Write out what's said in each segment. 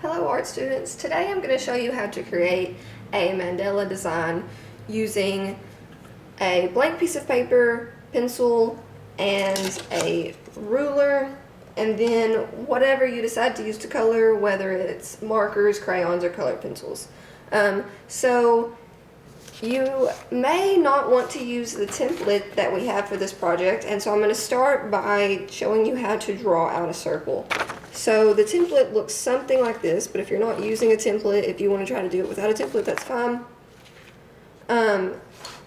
Hello art students, today I'm going to show you how to create a mandala design using a blank piece of paper, pencil, and a ruler, and then whatever you decide to use to color, whether it's markers, crayons, or colored pencils. So you may not want to use the template that we have for this project, and so I'm going to start by showing you how to draw out a circle. So the template looks something like this, but if you're not using a template, if you want to try to do it without a template, that's fine.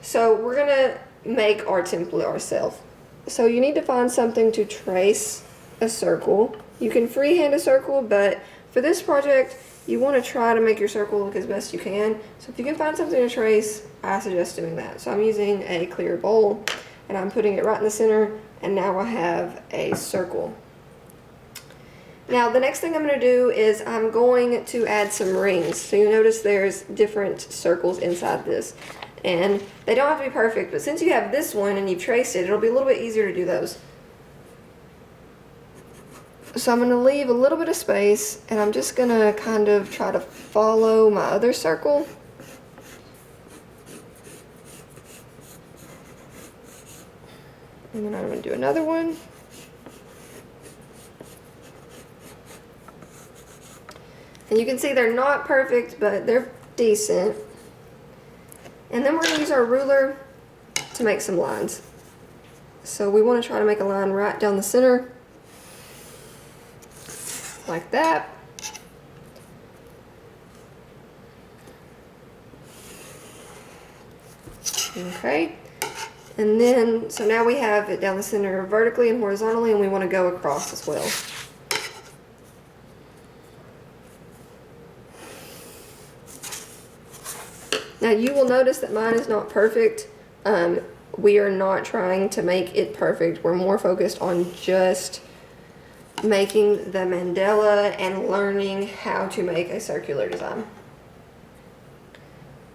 So we're going to make our template ourselves. So you need to find something to trace a circle. You can freehand a circle, but for this project, you want to try to make your circle look as best you can. So if you can find something to trace, I suggest doing that. So I'm using a clear bowl, and I'm putting it right in the center, and now I have a circle. Now the next thing I'm going to do is I'm going to add some rings. So you notice there's different circles inside this. And they don't have to be perfect, but since you have this one and you've traced it, it'll be a little bit easier to do those. So I'm going to leave a little bit of space, and I'm just going to kind of try to follow my other circle. And then I'm going to do another one. And you can see they're not perfect, but they're decent. And then we're going to use our ruler to make some lines. So we want to try to make a line right down the center, like that. Okay. And then, so now we have it down the center vertically and horizontally, and we want to go across as well. Now you will notice that mine is not perfect. We are not trying to make it perfect. We're more focused on just making the mandala and learning how to make a circular design.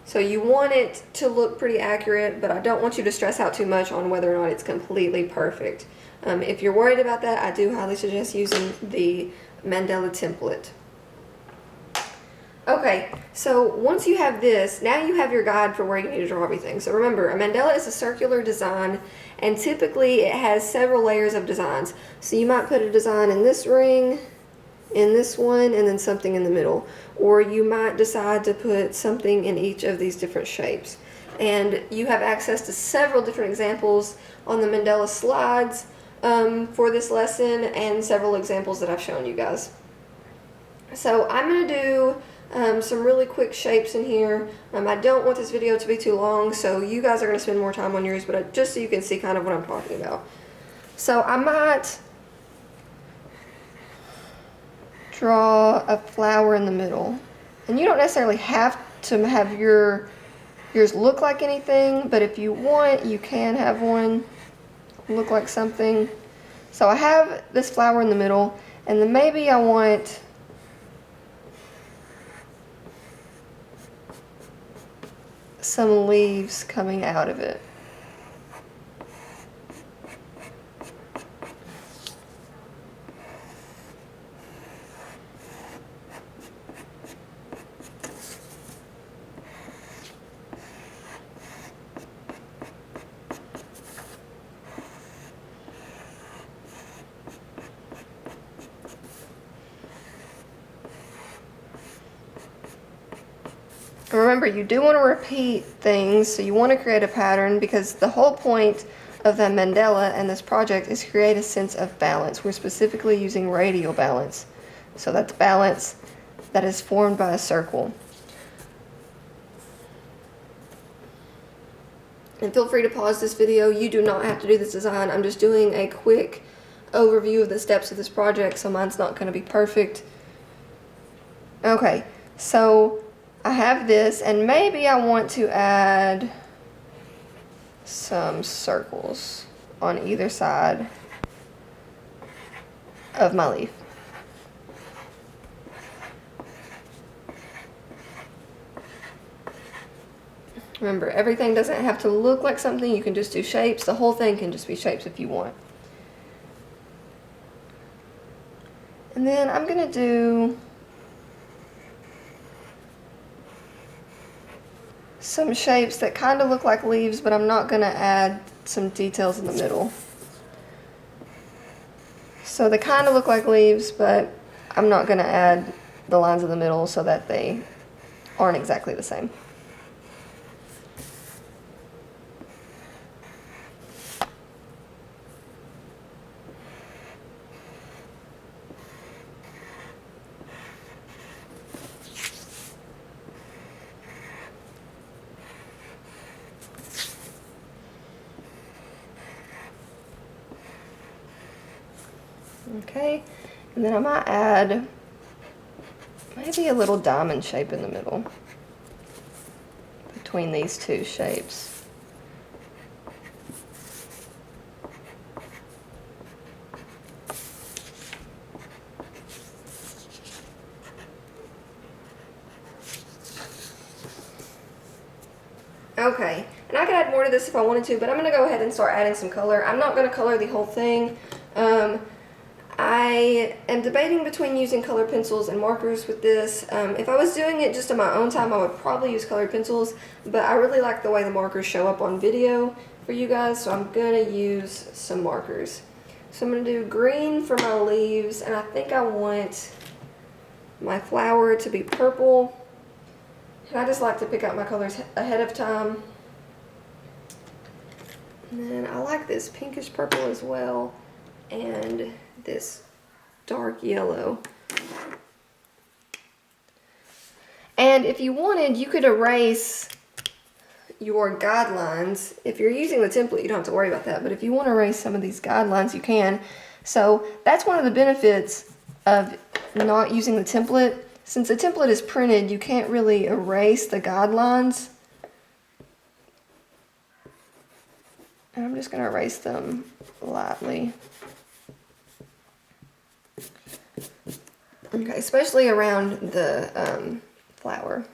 So you want it to look pretty accurate, but I don't want you to stress out too much on whether or not it's completely perfect. If you're worried about that, I do highly suggest using the mandala template. Okay, so once you have this, now you have your guide for where you need to draw everything. So remember, a mandala is a circular design, and typically it has several layers of designs. So you might put a design in this ring, in this one, and then something in the middle. Or you might decide to put something in each of these different shapes. And you have access to several different examples on the mandala slides for this lesson, and several examples that I've shown you guys. So I'm going to do some really quick shapes in here. I don't want this video to be too long, so you guys are going to spend more time on yours, but just so you can see kind of what I'm talking about. So I might draw a flower in the middle, and you don't necessarily have to have yours look like anything, but if you want, you can have one look like something. So I have this flower in the middle, and then maybe I want some leaves coming out of it. Remember, you do want to repeat things, so you want to create a pattern, because the whole point of the mandala and this project is create a sense of balance. We're specifically using radial balance. So that's balance that is formed by a circle. And feel free to pause this video. You do not have to do this design. I'm just doing a quick overview of the steps of this project, so mine's not going to be perfect. Okay, so I have this, and maybe I want to add some circles on either side of my leaf. Remember, everything doesn't have to look like something. You can just do shapes. The whole thing can just be shapes if you want. And then I'm going to do some shapes that kind of look like leaves, but I'm not going to add some details in the middle. So they kind of look like leaves, but I'm not going to add the lines in the middle so that they aren't exactly the same. Okay, and then I might add maybe a little diamond shape in the middle between these two shapes. Okay, and I could add more to this if I wanted to, but I'm going to go ahead and start adding some color. I'm not going to color the whole thing. I am debating between using colored pencils and markers with this. If I was doing it just in my own time, I would probably use colored pencils, but I really like the way the markers show up on video for you guys, so I'm going to use some markers. So I'm going to do green for my leaves, and I think I want my flower to be purple. And I just like to pick out my colors ahead of time. And then I like this pinkish purple as well, and this dark yellow. And if you wanted, you could erase your guidelines. If you're using the template, you don't have to worry about that, but if you want to erase some of these guidelines, you can. So that's one of the benefits of not using the template. Since the template is printed, you can't really erase the guidelines. And I'm just going to erase them lightly. Okay, especially around the flower.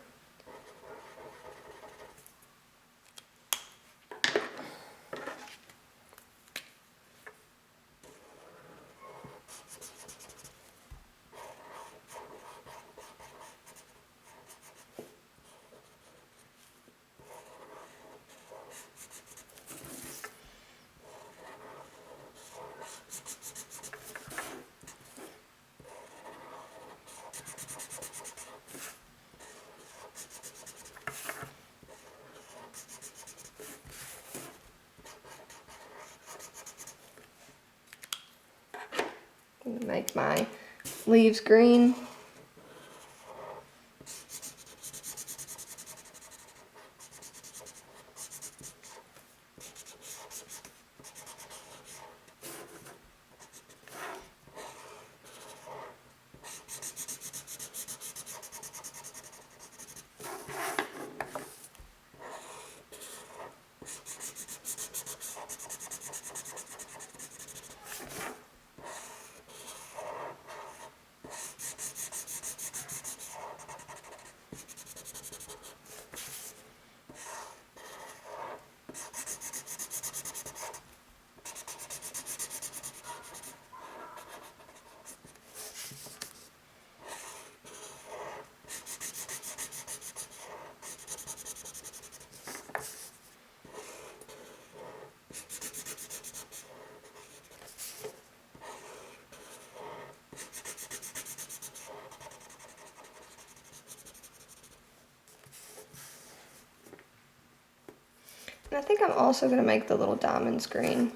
Make my leaves green. And I think I'm also going to make the little diamonds green.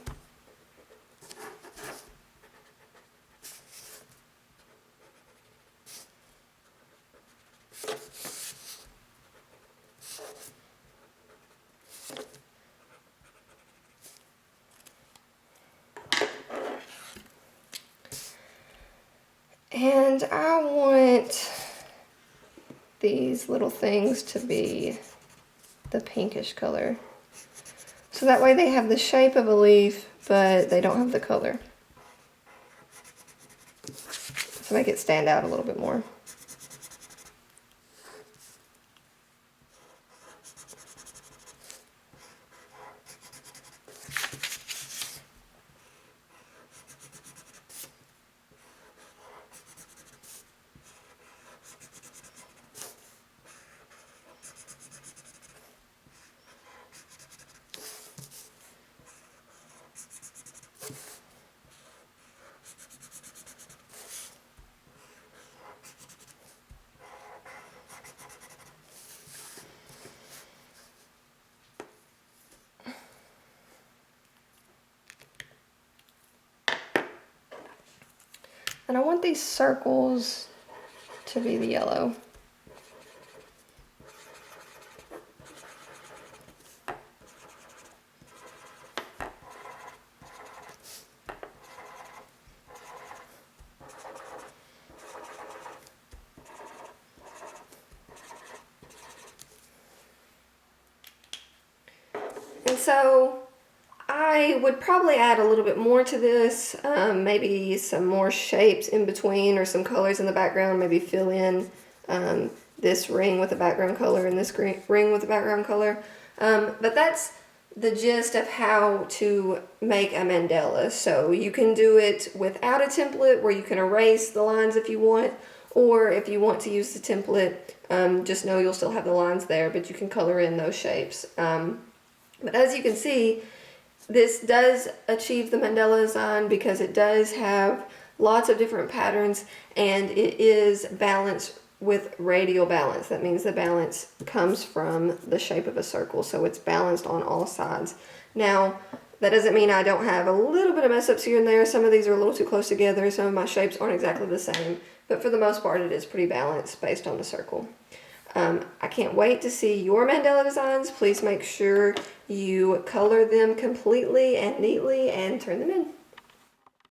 And I want these little things to be the pinkish color. So that way they have the shape of a leaf, but they don't have the color. To make it stand out a little bit more. And I want these circles to be the yellow. And so I would probably add a little bit more to this, maybe some more shapes in between or some colors in the background, maybe fill in this ring with a background color and this ring with a background color. But that's the gist of how to make a mandala. So you can do it without a template where you can erase the lines if you want, or if you want to use the template, just know you'll still have the lines there, but you can color in those shapes. But as you can see, this does achieve the mandala design because it does have lots of different patterns and it is balanced with radial balance. That means the balance comes from the shape of a circle, so it's balanced on all sides. Now, that doesn't mean I don't have a little bit of mess ups here and there. Some of these are a little too close together. Some of my shapes aren't exactly the same, but for the most part it is pretty balanced based on the circle. I can't wait to see your mandala designs. Please make sure you color them completely and neatly and turn them in.